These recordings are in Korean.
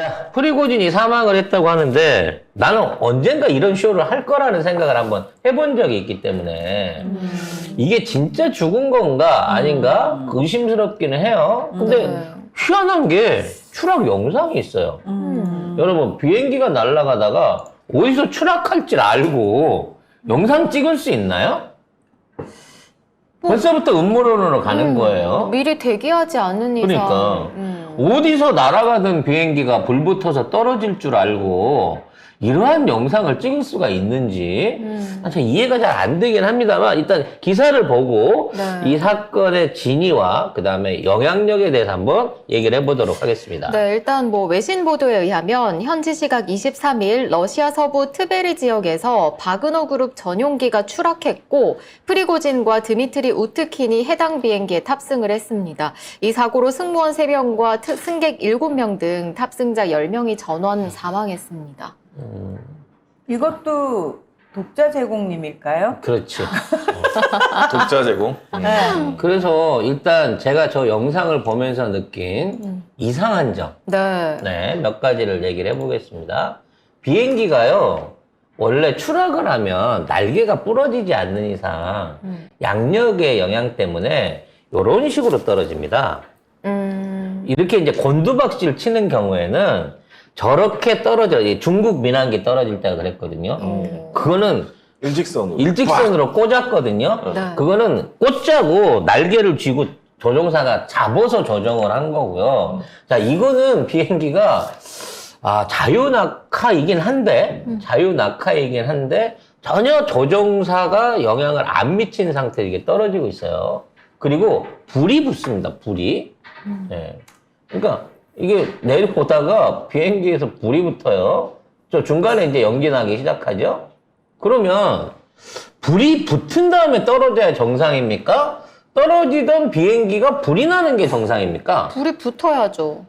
자, 프리고진이 사망을 했다고 하는데 나는 언젠가 이런 쇼를 할 거라는 생각을 한번 해본 적이 있기 때문에 이게 진짜 죽은 건가 아닌가 의심스럽기는 해요. 근데 희한한 게 추락 영상이 있어요. 여러분 비행기가 날아가다가 어디서 추락할 줄 알고 영상 찍을 수 있나요? 벌써부터 음모론으로 가는 거예요. 미리 대기하지 않은 이상. 그러니까 어디서 날아가던 비행기가 불 붙어서 떨어질 줄 알고 이러한 영상을 찍을 수가 있는지 사실 이해가 잘 안 되긴 합니다만 일단 기사를 보고 네. 이 사건의 진위와 그 다음에 영향력에 대해서 한번 얘기를 해보도록 하겠습니다. 네, 일단 뭐 외신 보도에 의하면 현지 시각 23일 러시아 서부 트베리 지역에서 바그너 그룹 전용기가 추락했고 프리고진과 드미트리 우트킨이 해당 비행기에 탑승을 했습니다. 이 사고로 승무원 3명과 승객 7명 등 탑승자 10명이 전원 사망했습니다. 이것도 독자 제공님일까요? 그렇지. 독자 제공. 네. 그래서 일단 제가 저 영상을 보면서 느낀 이상한 점. 네. 몇 가지를 얘기를 해보겠습니다. 비행기가요, 원래 추락을 하면 날개가 부러지지 않는 이상 양력의 영향 때문에 이런 식으로 떨어집니다. 이렇게 이제 곤두박질 치는 경우에는 저렇게 떨어져, 중국 민항기 떨어질 때가 그랬거든요. 그거는 일직선으로. 일직선으로 꽂았거든요. 네. 그거는 꽂자고 날개를 쥐고 조종사가 잡아서 조정을 한 거고요. 자, 이거는 비행기가 자유낙하이긴 한데 전혀 조종사가 영향을 안 미친 상태로 이게 떨어지고 있어요. 그리고 불이 붙습니다. 불이. 네. 그러니까 이게 내려보다가 비행기에서 불이 붙어요. 저 중간에 이제 연기 나기 시작하죠. 그러면 불이 붙은 다음에 떨어져야 정상입니까? 떨어지던 비행기가 불이 나는 게 정상입니까? 불이 붙어야죠.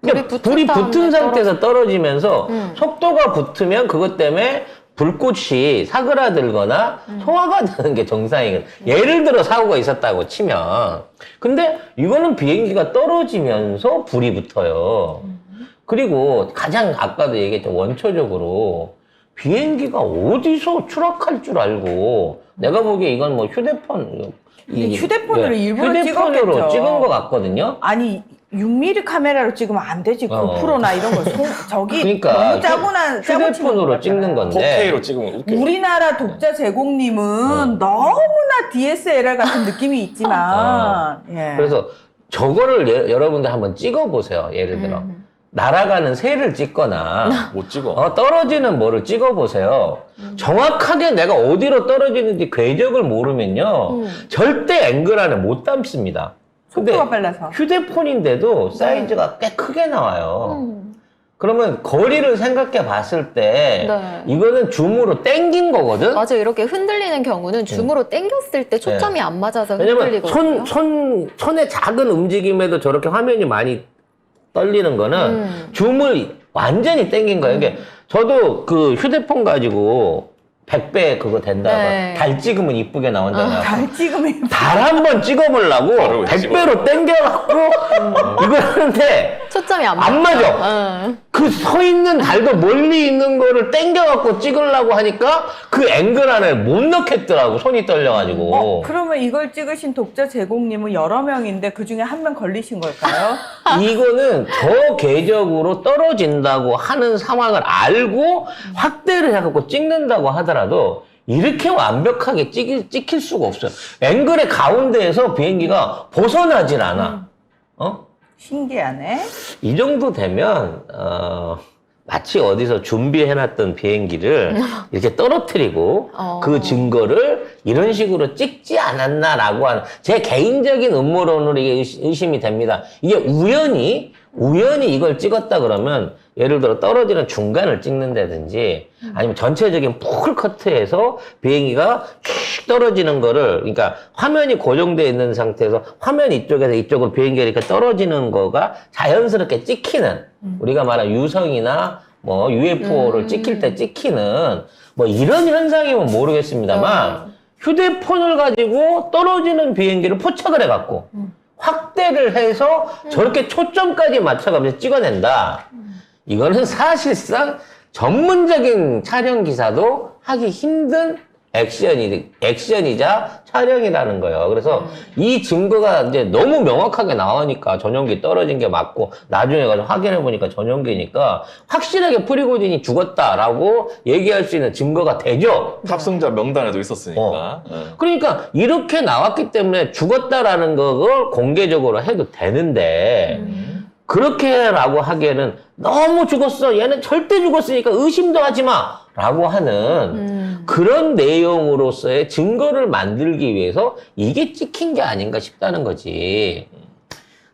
그러니까 불이 붙은 상태에서 떨어지면서 속도가 붙으면 그것 때문에 불꽃이 사그라들거나 소화가 되는 게 정상이거든요. 예를 들어 사고가 있었다고 치면. 근데 이거는 비행기가 떨어지면서 불이 붙어요. 그리고 가장 아까도 얘기했던 원초적으로 비행기가 어디서 추락할 줄 알고 내가 보기에 이건 뭐 휴대폰으로 일부러 휴대폰으로 찍었겠죠. 찍은 것 같거든요. 아니 6mm 카메라로 찍으면 안 되지. 고프로나 이런 거 저기 그러니까 너무 짜고 휴대폰으로 찍는 건데 4K로 찍으면 이렇게. 우리나라 독자 제공님은 너무나 DSLR 같은 느낌이 있지만 예. 그래서 저거를 여러분들 한번 찍어보세요. 예를 들어 날아가는 새를 찍거나 못 찍어. 떨어지는 뭐를 찍어보세요. 정확하게 내가 어디로 떨어지는지 궤적을 모르면요. 절대 앵글 안에 못 담습니다. 근데 속도가 빨라서. 휴대폰인데도 사이즈가 꽤 크게 나와요. 그러면 거리를 생각해 봤을 때 네. 이거는 줌으로 당긴 거거든? 맞아, 이렇게 흔들리는 경우는 줌으로 당겼을 때 초점이 안 맞아서 왜냐면 흔들리거든요. 손의 작은 움직임에도 저렇게 화면이 많이 떨리는 거는 줌을 완전히 당긴 거예요. 그러니까 저도 그 휴대폰 가지고 100배 그거 된다고 네. 달 찍으면 이쁘게 나온다고 달 찍으면 달 한 번 찍어보려고 바로 100배로 당겨갖고 이거 하는데 초점이 안 맞아. 응. 그 서 있는 달도 멀리 있는 거를 당겨갖고 찍으려고 하니까 그 앵글 안에 못 넣겠더라고. 손이 떨려가지고. 그러면 이걸 찍으신 독자 제공님은 여러 명인데 그 중에 한 명 걸리신 걸까요? 이거는 저 궤적으로 떨어진다고 하는 상황을 알고 확대를 해갖고 찍는다고 하더라도 이렇게 완벽하게 찍힐 수가 없어요. 앵글의 가운데에서 비행기가 벗어나질 않아. 신기하네. 이 정도 되면 마치 어디서 준비해놨던 비행기를 이렇게 떨어뜨리고 그 증거를 이런 식으로 찍지 않았나라고 하는 제 개인적인 음모론으로 이게 의심이 됩니다. 이게 우연히 이걸 찍었다 그러면 예를 들어 떨어지는 중간을 찍는다든지 아니면 전체적인 풀 커트해서 비행기가 쭉 떨어지는 거를 그러니까 화면이 고정되어 있는 상태에서 화면 이쪽에서 이쪽으로 비행기가 이렇게 떨어지는 거가 자연스럽게 찍히는 우리가 말하는 유성이나 뭐 UFO를 찍힐 때 찍히는 뭐 이런 현상이면 모르겠습니다만 휴대폰을 가지고 떨어지는 비행기를 포착을 해갖고 확대를 해서 저렇게 초점까지 맞춰가면서 찍어낸다. 이거는 사실상 전문적인 촬영 기사도 하기 힘든 액션이자 촬영이라는 거예요. 그래서 이 증거가 이제 너무 명확하게 나오니까 전용기 떨어진 게 맞고 나중에 가서 확인해 보니까 전용기니까 확실하게 프리고진이 죽었다라고 얘기할 수 있는 증거가 되죠. 탑승자 명단에도 있었으니까. 그러니까 이렇게 나왔기 때문에 죽었다라는 걸 공개적으로 해도 되는데 그렇게라고 하기에는 너무 죽었어. 얘는 절대 죽었으니까 의심도 하지 마. 라고 하는 그런 내용으로서의 증거를 만들기 위해서 이게 찍힌 게 아닌가 싶다는 거지.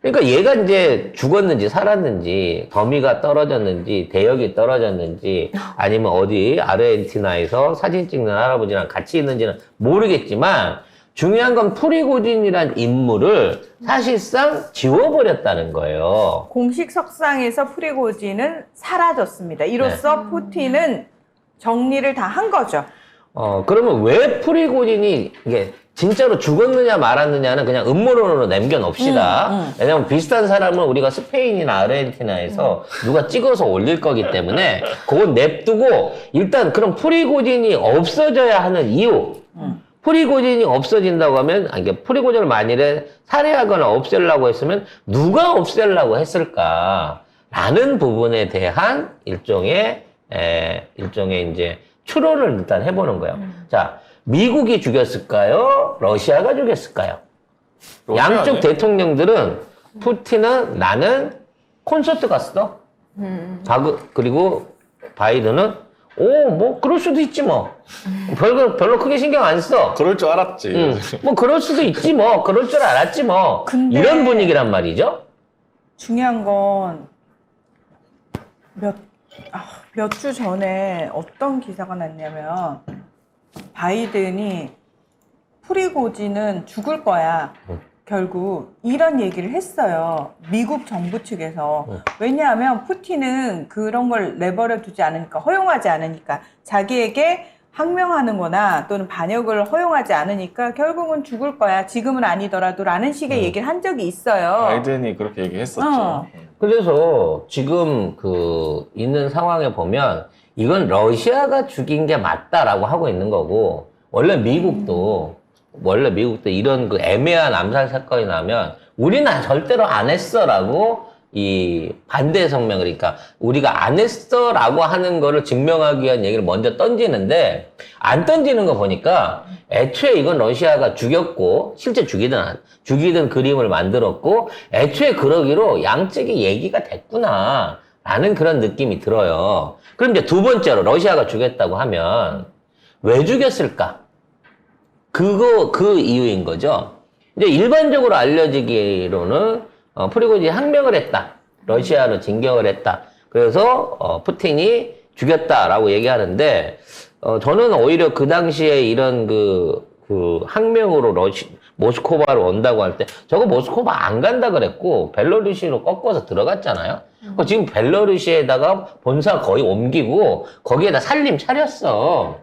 그러니까 얘가 이제 죽었는지 살았는지 더미가 떨어졌는지 대역이 떨어졌는지 아니면 어디 아르헨티나에서 사진 찍는 할아버지랑 같이 있는지는 모르겠지만 중요한 건 프리고진이란 인물을 사실상 지워버렸다는 거예요. 공식 석상에서 프리고진은 사라졌습니다. 이로써 푸틴은 정리를 다 한 거죠. 그러면 왜 프리고진이 이게 진짜로 죽었느냐 말았느냐는 그냥 음모론으로 남겨놓읍시다. 왜냐면 비슷한 사람은 우리가 스페인이나 아르헨티나에서 누가 찍어서 올릴 거기 때문에 그건 냅두고 일단 그럼 프리고진이 없어져야 하는 이유. 프리고진이 없어진다고 하면, 이게 프리고진을 만일에 살해하거나 없애려고 했으면 누가 없애려고 했을까? 라는 부분에 대한 일종의 이제 추론을 일단 해보는 거예요. 자, 미국이 죽였을까요? 러시아가 죽였을까요? 양쪽 대통령들은 푸틴은 나는 콘서트 갔어. 그리고 바이든은 뭐 그럴 수도 있지 뭐. 별로 크게 신경 안 써. 그럴 줄 알았지. 뭐 그럴 수도 있지 뭐. 그럴 줄 알았지 뭐. 근데 이런 분위기란 말이죠. 중요한 건 몇 주 전에 어떤 기사가 났냐면 바이든이 프리고진은 죽을 거야. 결국 이런 얘기를 했어요. 미국 정부 측에서. 왜냐하면 푸틴은 그런 걸 내버려 두지 않으니까, 허용하지 않으니까, 자기에게 항명하는 거나 또는 반역을 허용하지 않으니까 결국은 죽을 거야. 지금은 아니더라도 라는 식의 얘기를 한 적이 있어요. 바이든이 그렇게 얘기했었죠. 그래서 지금 있는 상황에 보면 이건 러시아가 죽인 게 맞다라고 하고 있는 거고, 원래 미국도 이런 그 애매한 암살 사건이 나면 우리는 절대로 안 했어라고 이 반대 성명, 그러니까 우리가 안 했어라고 하는 거를 증명하기 위한 얘기를 먼저 던지는데 안 던지는 거 보니까 애초에 이건 러시아가 죽였고 실제 죽이든 그림을 만들었고 애초에 그러기로 양측이 얘기가 됐구나 라는 그런 느낌이 들어요. 그럼 이제 두 번째로 러시아가 죽였다고 하면 왜 죽였을까? 그 이유인 거죠. 이제 일반적으로 알려지기로는 프리고진이 항명을 했다. 러시아로 진격을 했다. 그래서 푸틴이 죽였다라고 얘기하는데 저는 오히려 그 당시에 이런 그 항명으로 모스크바로 온다고 할 때 저거 모스크바 안 간다 그랬고 벨로루시로 꺾어서 들어갔잖아요. 지금 벨로루시에다가 본사 거의 옮기고 거기에다 살림 차렸어.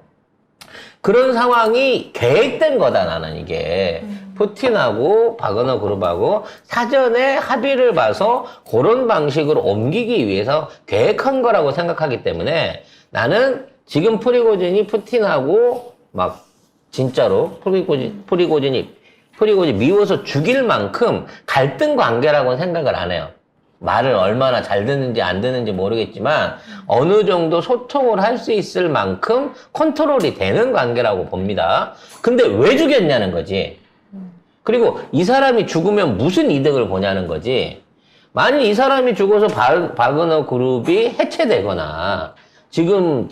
그런 상황이 계획된 거다, 나는 이게. 푸틴하고 바그너 그룹하고 사전에 합의를 봐서 그런 방식으로 옮기기 위해서 계획한 거라고 생각하기 때문에 나는 지금 프리고진이 푸틴하고 막 진짜로 프리고진이 미워서 죽일 만큼 갈등 관계라고 생각을 안 해요. 말을 얼마나 잘 듣는지 안 듣는지 모르겠지만 어느 정도 소통을 할 수 있을 만큼 컨트롤이 되는 관계라고 봅니다. 근데 왜 죽였냐는 거지. 그리고 이 사람이 죽으면 무슨 이득을 보냐는 거지. 만약 이 사람이 죽어서 바그너 그룹이 해체되거나 지금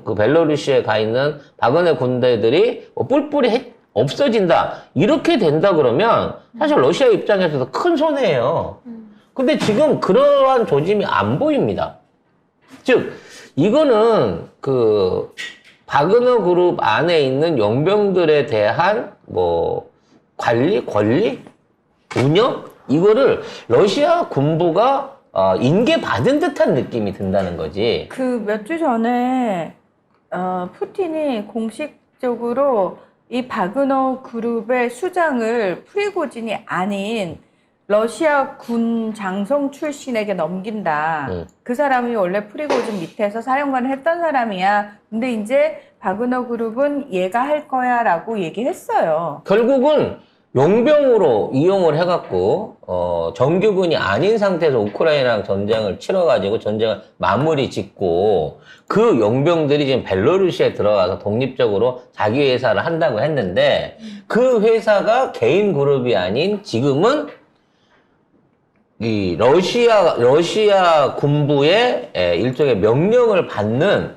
그 벨로루시에 가 있는 바그너 군대들이 뿔뿔이 없어진다. 이렇게 된다 그러면 사실 러시아 입장에서도 큰 손해예요. 근데 지금 그러한 조짐이 안 보입니다. 즉, 이거는 바그너 그룹 안에 있는 용병들에 대한 권리, 운영? 이거를 러시아 군부가 인계받은 듯한 느낌이 든다는 거지. 몇 주 전에 푸틴이 공식적으로 이 바그너 그룹의 수장을 프리고진이 아닌 러시아 군 장성 출신에게 넘긴다. 그 사람이 원래 프리고진 밑에서 사령관을 했던 사람이야. 근데 이제 바그너 그룹은 얘가 할 거야 라고 얘기했어요. 결국은 용병으로 이용을 해갖고 정규군이 아닌 상태에서 우크라이나랑 전쟁을 치러가지고 전쟁을 마무리 짓고 그 용병들이 지금 벨로루시에 들어가서 독립적으로 자기 회사를 한다고 했는데 그 회사가 개인 그룹이 아닌 지금은 이 러시아 군부의 일종의 명령을 받는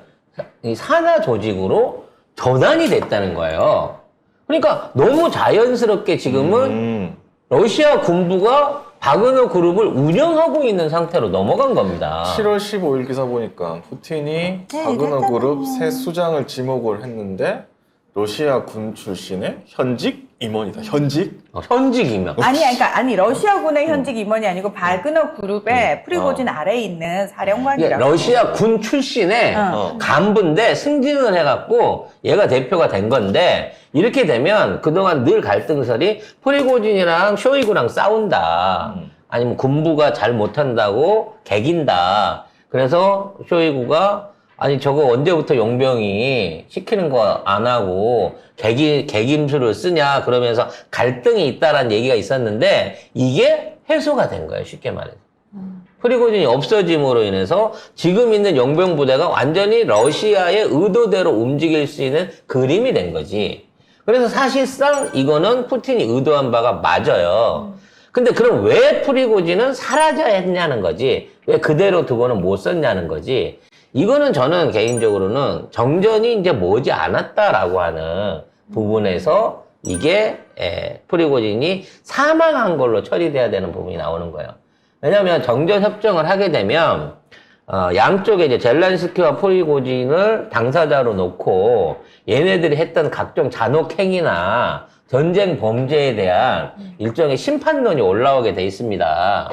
이 산하 조직으로 전환이 됐다는 거예요. 그러니까 너무 자연스럽게 지금은 러시아 군부가 바그너 그룹을 운영하고 있는 상태로 넘어간 겁니다. 7월 15일 기사 보니까 푸틴이 바그너 그룹 새 수장을 지목을 했는데 러시아 군 출신의 현직 임원이다. 현직? 현직 임명. 아니 러시아군의 현직 임원이 아니고 바그너 그룹의 프리고진 아래에 있는 이게 사령관이라고. 러시아 군 출신의 간부인데 승진을 해갖고 얘가 대표가 된 건데 이렇게 되면 그동안 늘 갈등설이 프리고진이랑 쇼이구랑 싸운다. 아니면 군부가 잘 못한다고 개긴다. 그래서 쇼이구가 아니 저거 언제부터 용병이 시키는 거 안 하고 개김수를 쓰냐 그러면서 갈등이 있다라는 얘기가 있었는데 이게 해소가 된 거예요. 쉽게 말해서. 프리고진이 없어짐으로 인해서 지금 있는 용병 부대가 완전히 러시아의 의도대로 움직일 수 있는 그림이 된 거지. 그래서 사실상 이거는 푸틴이 의도한 바가 맞아요. 근데 그럼 왜 프리고진은 사라져야 했냐는 거지. 왜 그대로 두고는 못 썼냐는 거지. 이거는 저는 개인적으로는 정전이 이제 머지 않았다라고 하는 부분에서 이게 프리고진이 사망한 걸로 처리돼야 되는 부분이 나오는 거예요. 왜냐하면 정전 협정을 하게 되면 양쪽에 이제 젤란스키와 프리고진을 당사자로 놓고 얘네들이 했던 각종 잔혹 행위나 전쟁 범죄에 대한 일종의 심판론이 올라오게 돼 있습니다.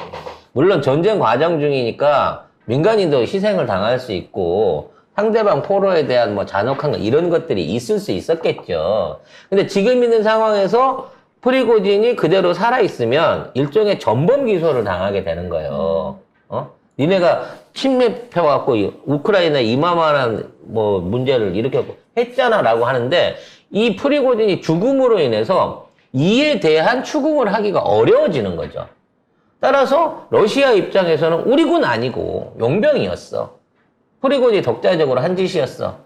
물론 전쟁 과정 중이니까 민간인도 희생을 당할 수 있고 상대방 포로에 대한 뭐 잔혹한 거 이런 것들이 있을 수 있었겠죠. 근데 지금 있는 상황에서 프리고진이 그대로 살아있으면 일종의 전범 기소를 당하게 되는 거예요. 니네가 침입해갖고 우크라이나에 이만한 뭐 문제를 일으켰고 했잖아라고 하는데 이 프리고진이 죽음으로 인해서 이에 대한 추궁을 하기가 어려워지는 거죠. 따라서 러시아 입장에서는 우리 군 아니고 용병이었어. 프리고진이 독자적으로 한 짓이었어.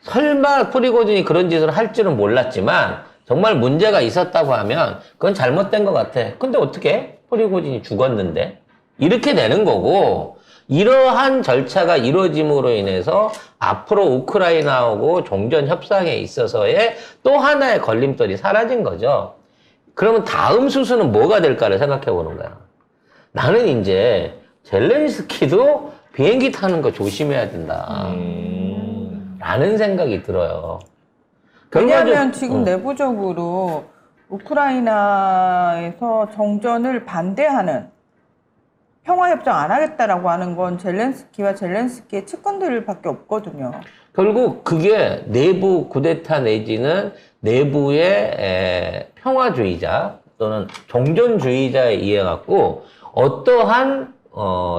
설마 프리고진이 그런 짓을 할 줄은 몰랐지만 정말 문제가 있었다고 하면 그건 잘못된 것 같아. 근데 어떻게 프리고진이 죽었는데? 이렇게 되는 거고 이러한 절차가 이루어짐으로 인해서 앞으로 우크라이나하고 종전 협상에 있어서의 또 하나의 걸림돌이 사라진 거죠. 그러면 다음 수순은 뭐가 될까를 생각해 보는 거야. 나는 이제 젤렌스키도 비행기 타는 거 조심해야 된다. 라는 생각이 들어요. 왜냐하면 지금 내부적으로 우크라이나에서 정전을 반대하는 평화협정 안 하겠다라고 하는 건 젤렌스키와 젤렌스키의 측근들밖에 없거든요. 결국 그게 내부 쿠데타 내지는 내부의 평화주의자 또는 종전주의자에 의해 갖고 어떠한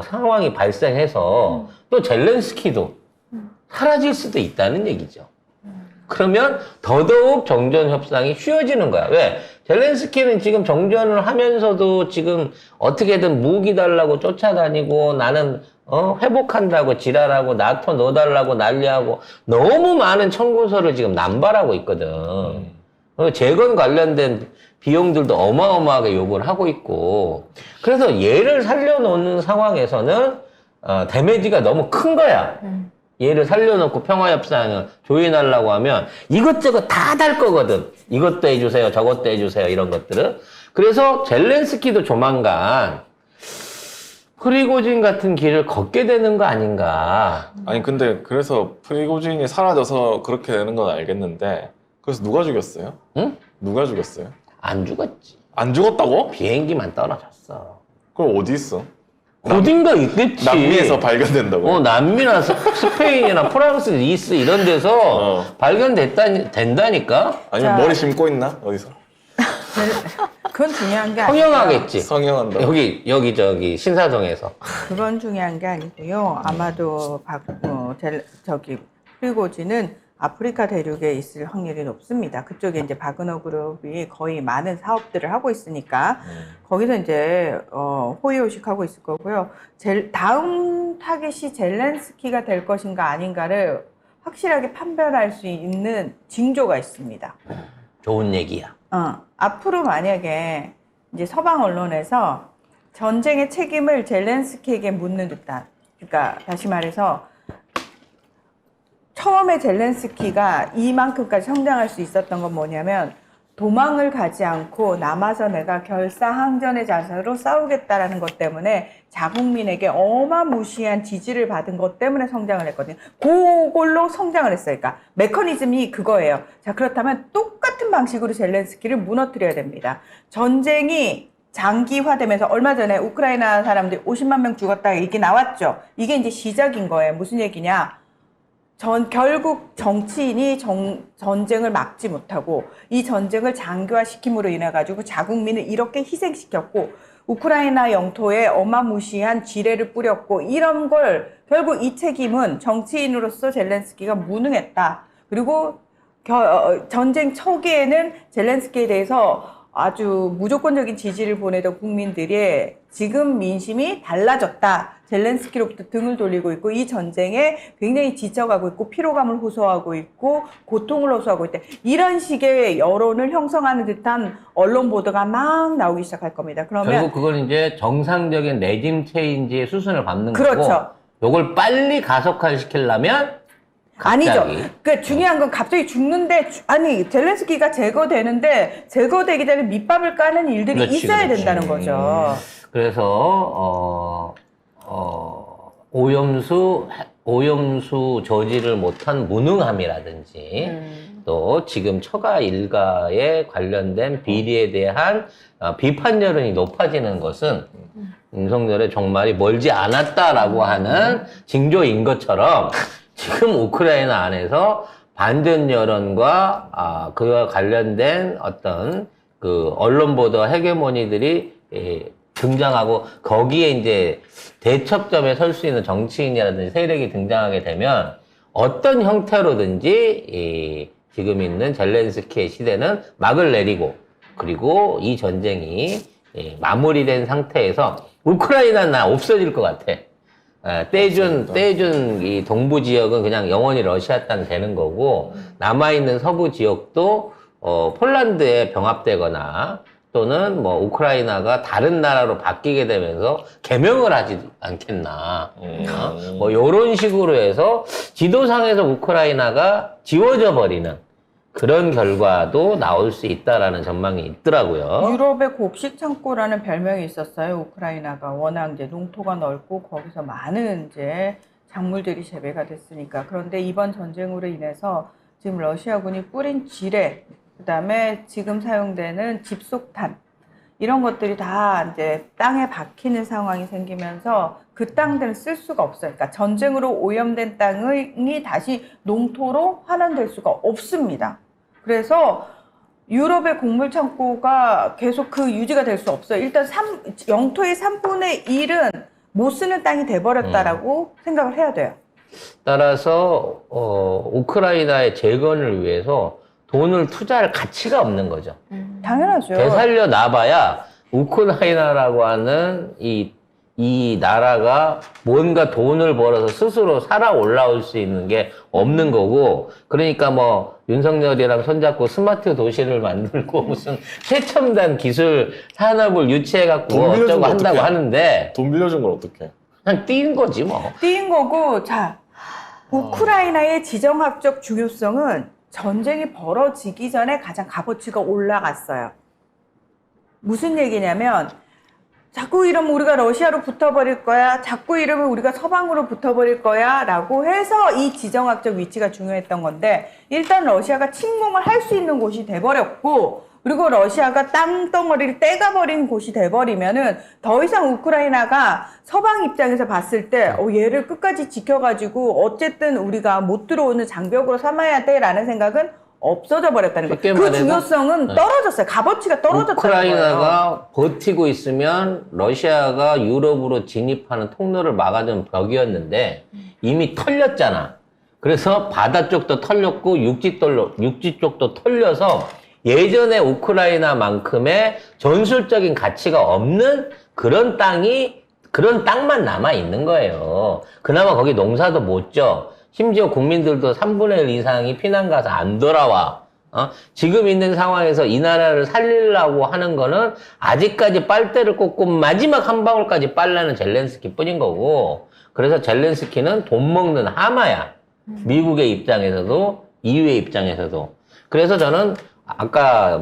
상황이 발생해서 또 젤렌스키도 사라질 수도 있다는 얘기죠. 그러면 더더욱 정전 협상이 쉬워지는 거야. 왜? 젤렌스키는 지금 정전을 하면서도 지금 어떻게든 무기 달라고 쫓아다니고 나는 회복한다고 지랄하고 나토 넣어달라고 난리하고 너무 많은 청구서를 지금 남발하고 있거든. 재건 관련된 비용들도 어마어마하게 요구를 하고 있고 그래서 얘를 살려놓는 상황에서는 데미지가 너무 큰 거야. 얘를 살려놓고 평화협상을 조인하려고 하면 이것저것 다 달 거거든. 이것도 해주세요. 저것도 해주세요. 이런 것들은. 그래서 젤렌스키도 조만간 프리고진 같은 길을 걷게 되는 거 아닌가. 아니 근데 그래서 프리고진이 사라져서 그렇게 되는 건 알겠는데 그래서 누가 죽였어요? 응? 누가 죽였어요? 안 죽었지. 안 죽었다고? 비행기만 떨어졌어. 그럼 어디 있어? 어딘가 있겠지. 남미에서 발견된다고? 남미나 스페인이나 프랑스, 니스 이런 데서 발견된다니까? 아니면 자. 머리 심고 있나? 어디서? 그건 중요한 게 아니고요. 성형하겠지. 성형한다. 여기 저기 신사동에서. 그건 중요한 게 아니고요. 아마도 프리고진은 아프리카 대륙에 있을 확률이 높습니다. 그쪽에 이제 바그너 그룹이 거의 많은 사업들을 하고 있으니까 거기서 이제 호의호식하고 있을 거고요. 다음 타겟이 젤렌스키가 될 것인가 아닌가를 확실하게 판별할 수 있는 징조가 있습니다. 좋은 얘기야. 앞으로 만약에 이제 서방 언론에서 전쟁의 책임을 젤렌스키에게 묻는 듯한, 그러니까 다시 말해서 처음에 젤렌스키가 이만큼까지 성장할 수 있었던 건 뭐냐면 도망을 가지 않고 남아서 내가 결사항전의 자세로 싸우겠다라는 것 때문에 자국민에게 어마무시한 지지를 받은 것 때문에 성장을 했거든요. 그걸로 성장을 했어요. 그러니까 메커니즘이 그거예요. 자, 그렇다면 똑같은 방식으로 젤렌스키를 무너뜨려야 됩니다. 전쟁이 장기화되면서 얼마 전에 우크라이나 사람들이 50만 명 죽었다 얘기 나왔죠. 이게 이제 시작인 거예요. 무슨 얘기냐? 결국 정치인이 전쟁을 막지 못하고 이 전쟁을 장기화시킴으로 인해 가지고 자국민을 이렇게 희생시켰고 우크라이나 영토에 어마무시한 지뢰를 뿌렸고 이런 걸 결국 이 책임은 정치인으로서 젤렌스키가 무능했다. 그리고 전쟁 초기에는 젤렌스키에 대해서 아주 무조건적인 지지를 보내던 국민들이 지금 민심이 달라졌다. 젤렌스키로부터 등을 돌리고 있고 이 전쟁에 굉장히 지쳐가고 있고 피로감을 호소하고 있고 고통을 호소하고 있다. 이런 식의 여론을 형성하는 듯한 언론 보도가 막 나오기 시작할 겁니다. 그러면 결국 그건 이제 정상적인 레짐 체인지의 수순을 밟는 그렇죠. 거고 요걸 빨리 가속화시키려면 갑자기. 아니죠. 그 중요한 건 갑자기 죽는데 젤렌스키가 제거되는데 제거되기 전에 밑밥을 까는 일들이 그렇지, 있어야 그렇지. 된다는 거죠. 그래서 오염수 저지를 못한 무능함이라든지 또 지금 처가 일가에 관련된 비리에 대한 비판 여론이 높아지는 것은 윤석열의 종말이 멀지 않았다라고 하는 징조인 것처럼 지금 우크라이나 안에서 반전 여론과 그와 관련된 어떤 그 언론 보도 헤게모니들이 등장하고 거기에 이제 대척점에 설 수 있는 정치인이라든지 세력이 등장하게 되면 어떤 형태로든지 지금 있는 젤렌스키의 시대는 막을 내리고 그리고 이 전쟁이 마무리된 상태에서 우크라이나는 없어질 것 같아. 떼준 이 동부 지역은 그냥 영원히 러시아 땅 되는 거고 남아있는 서부 지역도 폴란드에 병합되거나 또는 뭐 우크라이나가 다른 나라로 바뀌게 되면서 개명을 하지 않겠나. 뭐 요런 식으로 해서 지도상에서 우크라이나가 지워져 버리는 그런 결과도 나올 수 있다라는 전망이 있더라고요. 유럽의 곡식 창고라는 별명이 있었어요. 우크라이나가 워낙 이제 농토가 넓고 거기서 많은 이제 작물들이 재배가 됐으니까. 그런데 이번 전쟁으로 인해서 지금 러시아군이 뿌린 지뢰, 그다음에 지금 사용되는 집속탄 이런 것들이 다 이제 땅에 박히는 상황이 생기면서 그 땅들은 쓸 수가 없어요. 그러니까 전쟁으로 오염된 땅이 다시 농토로 환원될 수가 없습니다. 그래서 유럽의 곡물 창고가 계속 그 유지가 될 수 없어요. 일단 영토의 3분의 1은 못 쓰는 땅이 돼버렸다라고 생각을 해야 돼요. 따라서 우크라이나의 재건을 위해서 돈을 투자할 가치가 없는 거죠. 당연하죠. 되살려 놔봐야 우크라이나라고 하는 이 나라가 뭔가 돈을 벌어서 스스로 살아 올라올 수 있는 게 없는 거고, 그러니까 뭐 윤석열이랑 손잡고 스마트 도시를 만들고 무슨 최첨단 기술 산업을 유치해갖고 돈 빌려준 어쩌고 거 한다고 어떡해? 하는데 돈 빌려준 걸 어떡해? 그냥 뛴 거지 뭐. 뛴 거고, 자, 우크라이나의 지정학적 중요성은 전쟁이 벌어지기 전에 가장 값어치가 올라갔어요. 무슨 얘기냐면 자꾸 이러면 우리가 러시아로 붙어버릴 거야, 자꾸 이러면 우리가 서방으로 붙어버릴 거야 라고 해서 이 지정학적 위치가 중요했던 건데, 일단 러시아가 침공을 할 수 있는 곳이 돼버렸고, 그리고 러시아가 땅덩어리를 떼가버린 곳이 돼버리면은 더 이상 우크라이나가 서방 입장에서 봤을 때 얘를 끝까지 지켜가지고 어쨌든 우리가 못 들어오는 장벽으로 삼아야 돼 라는 생각은 없어져 버렸다는 쉽게 거예요. 그 말해서 중요성은 네. 떨어졌어요. 값어치가 떨어졌다는 거예요. 우크라이나가 버티고 있으면 러시아가 유럽으로 진입하는 통로를 막아준 벽이었는데 이미 털렸잖아. 그래서 바다 쪽도 털렸고 육지 쪽도 털려서 예전에 우크라이나만큼의 전술적인 가치가 없는 그런 땅만 남아 있는 거예요. 그나마 거기 농사도 못 져. 심지어 국민들도 3분의 1 이상이 피난 가서 안 돌아와. 지금 있는 상황에서 이 나라를 살리려고 하는 거는 아직까지 빨대를 꽂고 마지막 한 방울까지 빨라는 젤렌스키 뿐인 거고, 그래서 젤렌스키는 돈 먹는 하마야. 미국의 입장에서도 EU의 입장에서도. 그래서 저는 아까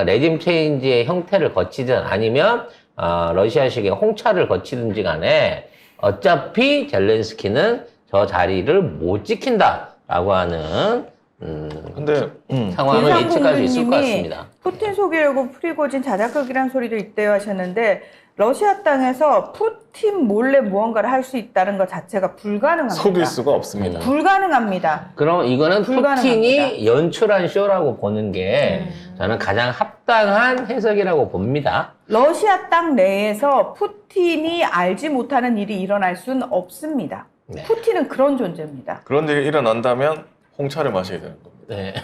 레짐 체인지의 형태를 거치든 아니면 러시아식의 홍차를 거치든지 간에 어차피 젤렌스키는 저 자리를 못 지킨다라고 하는 근데 상황을 예측할 수 있을 것 같습니다. 푸틴 속이려고 프리고진 자작극이라는 소리도 있대요 하셨는데 러시아 땅에서 푸틴 몰래 무언가를 할 수 있다는 것 자체가 불가능합니다. 속일 수가 없습니다. 불가능합니다. 그럼 이거는 불가능합니다. 푸틴이 연출한 쇼라고 보는 게 저는 가장 합당한 해석이라고 봅니다. 러시아 땅 내에서 푸틴이 알지 못하는 일이 일어날 수는 없습니다. 네. 푸틴은 그런 존재입니다. 그런 일이 일어난다면 홍차를 마셔야 되는 겁니다. 네.